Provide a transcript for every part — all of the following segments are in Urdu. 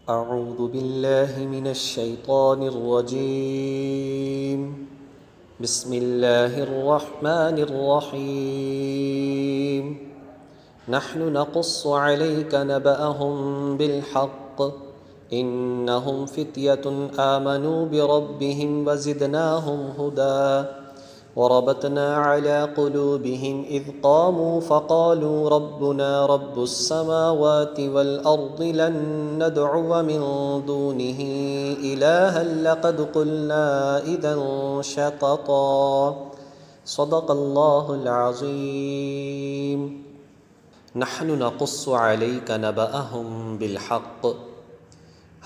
أعوذ بالله من الشيطان الرجيم. بسم الله الرحمن الرحيم. نحن نقص عليك نبأهم بالحق إنهم فتية آمنوا بربهم وزدناهم هدى وربطنا على قلوبهم إذ قاموا فقالوا ربنا رب السماوات والأرض لن ندعو من دونه إلها لقد قلنا إذا شططا. صدق اللہ العظیم. نحن نقص علیک نبأہم بالحق،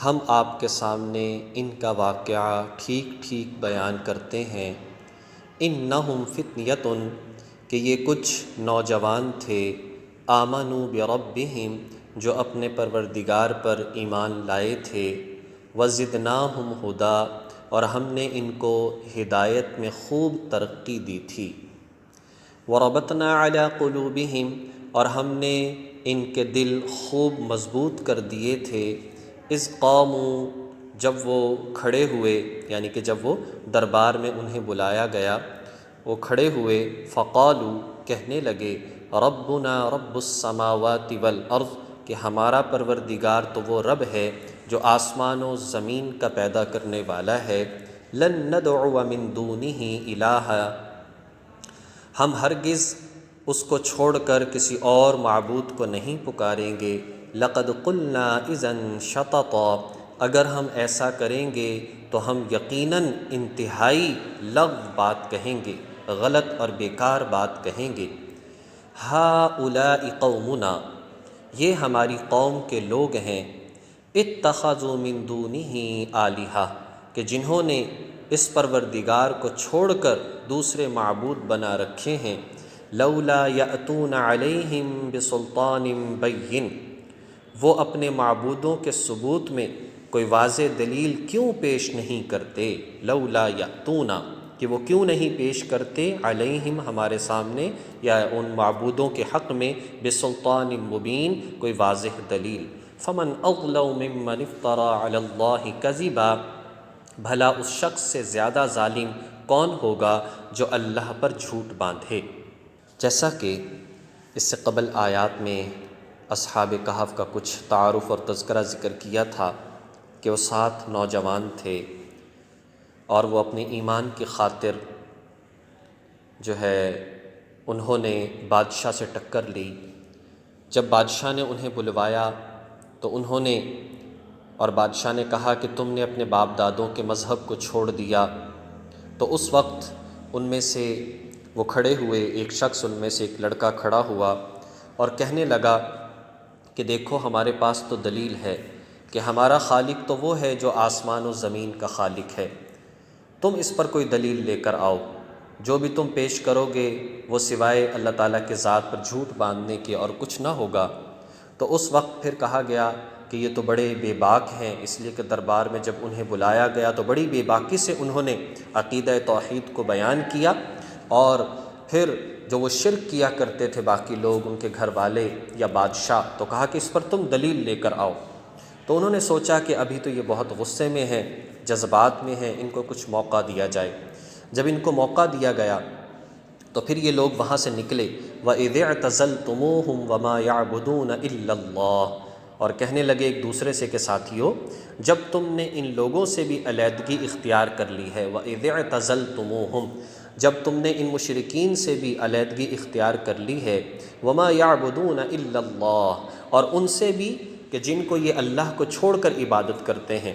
ہم آپ کے سامنے ان کا واقعہ ٹھیک ٹھیک بیان کرتے ہیں. انہم فتنیۃ، کہ یہ کچھ نوجوان تھے، آمنوا بربہم، جو اپنے پروردگار پر ایمان لائے تھے، وزدناہم ہدی، اور ہم نے ان کو ہدایت میں خوب ترقی دی تھی. وربطنا علی قلوبہم، اور ہم نے ان کے دل خوب مضبوط کر دیے تھے. اذ قاموا، جب وہ کھڑے ہوئے، یعنی کہ جب وہ دربار میں انہیں بلایا گیا، وہ کھڑے ہوئے. فقالوا، کہنے لگے، ربنا رب السماوات والارض، کہ ہمارا پروردگار تو وہ رب ہے جو آسمان و زمین کا پیدا کرنے والا ہے. لن ندعو من دونہ الہا، ہم ہرگز اس کو چھوڑ کر کسی اور معبود کو نہیں پکاریں گے. لقد قلنا اذا شططا، اگر ہم ایسا کریں گے تو ہم یقیناً انتہائی لغو بات کہیں گے، غلط اور بیکار بات کہیں گے. ہؤلاء قومنا، یہ ہماری قوم کے لوگ ہیں. اتخذوا من دونہ آلہہ، کہ جنہوں نے اس پروردگار کو چھوڑ کر دوسرے معبود بنا رکھے ہیں. لولا یأتون علیہم بسلطان بین، وہ اپنے معبودوں کے ثبوت میں کوئی واضح دلیل کیوں پیش نہیں کرتے. لولا یأتون، کہ وہ کیوں نہیں پیش کرتے، علیہم ہمارے سامنے یا ان معبودوں کے حق میں، بسلطان مبین کوئی واضح دلیل. فمن اظلم ممن افترى علی اللہ کذبا، بھلا اس شخص سے زیادہ ظالم کون ہوگا جو اللہ پر جھوٹ باندھے. جیسا کہ اس سے قبل آیات میں اصحاب کہف کا کچھ تعارف اور تذکرہ ذکر کیا تھا کہ وہ 7 نوجوان تھے اور وہ اپنے ایمان کی خاطر جو ہے انہوں نے بادشاہ سے ٹکر لی. جب بادشاہ نے انہیں بلوایا تو انہوں نے، اور بادشاہ نے کہا کہ تم نے اپنے باپ دادوں کے مذہب کو چھوڑ دیا، تو اس وقت ان میں سے وہ کھڑے ہوئے، ایک شخص ان میں سے ایک لڑکا کھڑا ہوا اور کہنے لگا کہ دیکھو ہمارے پاس تو دلیل ہے کہ ہمارا خالق تو وہ ہے جو آسمان و زمین کا خالق ہے، تم اس پر کوئی دلیل لے کر آؤ. جو بھی تم پیش کرو گے وہ سوائے اللہ تعالیٰ کے ذات پر جھوٹ باندھنے کے اور کچھ نہ ہوگا. تو اس وقت پھر کہا گیا کہ یہ تو بڑے بے باک ہیں، اس لیے کہ دربار میں جب انہیں بلایا گیا تو بڑی بے باکی سے انہوں نے عقیدہ توحید کو بیان کیا. اور پھر جو وہ شرک کیا کرتے تھے باقی لوگ، ان کے گھر والے یا بادشاہ، تو کہا کہ اس پر تم دلیل لے کر آؤ. تو انہوں نے سوچا کہ ابھی تو یہ بہت غصے میں ہیں، جذبات میں ہیں، ان کو کچھ موقع دیا جائے. جب ان کو موقع دیا گیا تو پھر یہ لوگ وہاں سے نکلے. وَإِذِ اعْتَزَلْتُمُوهُمْ وَمَا يَعْبُدُونَ إِلَّا اللَّهِ، اور کہنے لگے ایک دوسرے سے کہ ساتھیو، جب تم نے ان لوگوں سے بھی علیحدگی اختیار کر لی ہے، وَإِذِ اعْتَزَلْتُمُوهُمْ، جب تم نے ان مشرکین سے بھی علیحدگی اختیار کر لی ہے، وَمَا يَعْبُدُونَ إِلَّا اللَّهِ، اور ان سے بھی کہ جن کو یہ اللہ کو چھوڑ کر عبادت کرتے ہیں،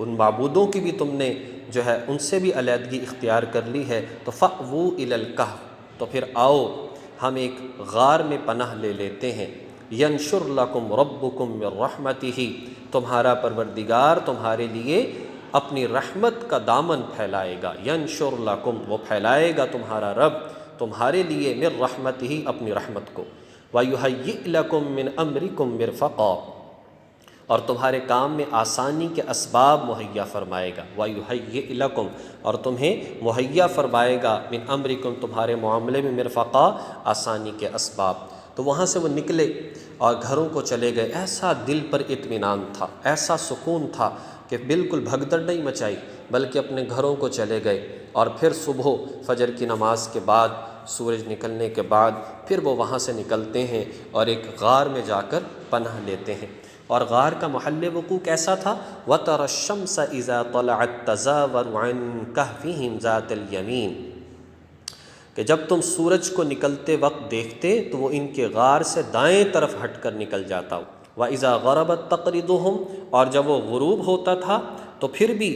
ان معبودوں کی بھی تم نے جو ہے ان سے بھی علیحدگی اختیار کر لی ہے. تو فَأْوُوا إِلَى الْكَهْفِ، تو پھر آؤ ہم ایک غار میں پناہ لے لیتے ہیں. يَنْشُرْ لَكُمْ رَبُّكُمْ مِنْ رَحْمَتِهِ، تمہارا پروردگار تمہارے لیے اپنی رحمت کا دامن پھیلائے گا. يَنْشُرْ لَكُمْ، وہ پھیلائے گا تمہارا رب تمہارے لیے، مِنْ رَحْمَتِهِ، اپنی رحمت کو. وَيُهَيِّئْ لَكُمْ مِنْ أَمْرِكُمْ مِرْفَقًا، اور تمہارے کام میں آسانی کے اسباب مہیا فرمائے گا. وَيُهَيِّئْ لَكُمْ، اور تمہیں مہیا فرمائے گا، مِنْ أَمْرِكُمْ، تمہارے معاملے میں، مِرْفَقًا، آسانی کے اسباب. تو وہاں سے وہ نکلے اور گھروں کو چلے گئے۔ ایسا دل پر اطمینان تھا، ایسا سکون تھا کہ بالکل بھگدڑ نہیں مچائی، بلکہ اپنے گھروں کو چلے گئے۔ اور پھر صبح فجر کی نماز کے بعد، سورج نکلنے کے بعد پھر وہ وہاں سے نکلتے ہیں اور ایک غار میں جا کر پناہ لیتے ہیں۔ اور غار کا محل وقوع کیسا تھا؟ وَتَرَى الشَّمْسَ إِذَا طَلَعَتْ تَزَاوَرُ عَنْ كَهْفِهِمْ ذَاتَ الْيَمِينِ، کہ جب تم سورج کو نکلتے وقت دیکھتے تو وہ ان کے غار سے دائیں طرف ہٹ کر نکل جاتا۔ وَإِذَا غَرَبَتْ تَقْرِضُهُمْ، اور جب وہ غروب ہوتا تھا تو پھر بھی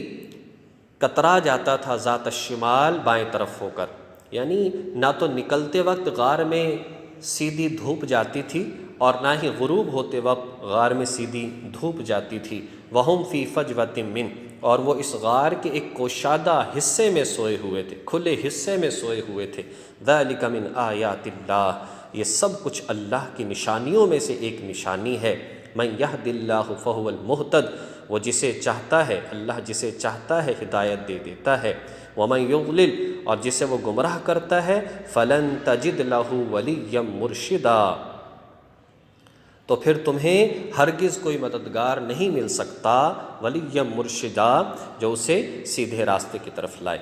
کترا جاتا تھا ذات الشمال، بائیں طرف ہو کر، یعنی نہ تو نکلتے وقت غار میں سیدھی دھوپ جاتی تھی اور نہ ہی غروب ہوتے وقت غار میں سیدھی دھوپ جاتی تھی۔ وَهُمْ فِي فَجْوَةٍ مِّنْ، اور وہ اس غار کے ایک کوشادہ حصے میں سوئے ہوئے تھے، کھلے حصے میں سوئے ہوئے تھے۔ ذَلِكَ مِنْ آیَاتِ اللّہ، یہ سب کچھ اللہ کی نشانیوں میں سے ایک نشانی ہے۔ مَن يَهْدِ اللّٰهُ فَهُوَ الْمُهْتَدِ، وہ جسے چاہتا ہے، اللہ جسے چاہتا ہے ہدایت دے دیتا ہے۔ وَمَن يُضْلِلْ، اور جسے وہ گمراہ کرتا ہے، فَلَن تَجِدْ لَهُ وَلِيًّا مُرْشِدًا، تو پھر تمہیں ہرگز کوئی مددگار نہیں مل سکتا، ولی مرشدہ، جو اسے سیدھے راستے کی طرف لائے۔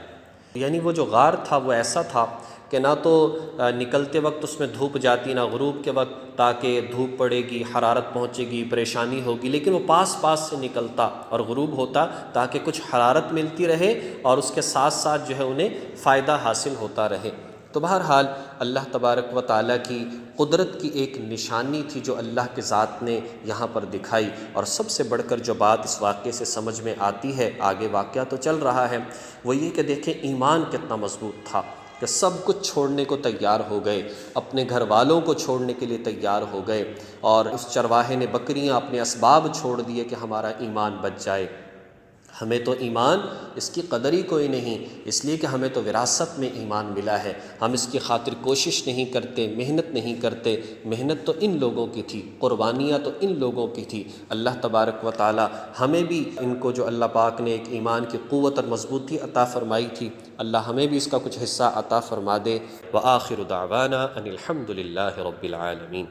یعنی وہ جو غار تھا وہ ایسا تھا کہ نہ تو نکلتے وقت اس میں دھوپ جاتی، نہ غروب کے وقت، تاکہ دھوپ پڑے گی، حرارت پہنچے گی، پریشانی ہوگی، لیکن وہ پاس پاس سے نکلتا اور غروب ہوتا تاکہ کچھ حرارت ملتی رہے اور اس کے ساتھ ساتھ جو ہے انہیں فائدہ حاصل ہوتا رہے۔ تو بہرحال اللہ تبارک و تعالیٰ کی قدرت کی ایک نشانی تھی جو اللہ کے ذات نے یہاں پر دکھائی۔ اور سب سے بڑھ کر جو بات اس واقعے سے سمجھ میں آتی ہے، آگے واقعہ تو چل رہا ہے، وہ یہ کہ دیکھیں ایمان کتنا مضبوط تھا کہ سب کچھ چھوڑنے کو تیار ہو گئے، اپنے گھر والوں کو چھوڑنے کے لیے تیار ہو گئے، اور اس چرواہے نے بکریاں اپنے اسباب چھوڑ دیے کہ ہمارا ایمان بچ جائے۔ ہمیں تو ایمان، اس کی قدر ہی کوئی نہیں، اس لیے کہ ہمیں تو وراثت میں ایمان ملا ہے، ہم اس کی خاطر کوشش نہیں کرتے، محنت نہیں کرتے۔ محنت تو ان لوگوں کی تھی، قربانیاں تو ان لوگوں کی تھی۔ اللہ تبارک و تعالی ہمیں بھی، ان کو جو اللہ پاک نے ایک ایمان کی قوت اور مضبوطی عطا فرمائی تھی، اللہ ہمیں بھی اس کا کچھ حصہ عطا فرما دے۔ وآخر دعوانا ان الحمد للہ رب العالمین۔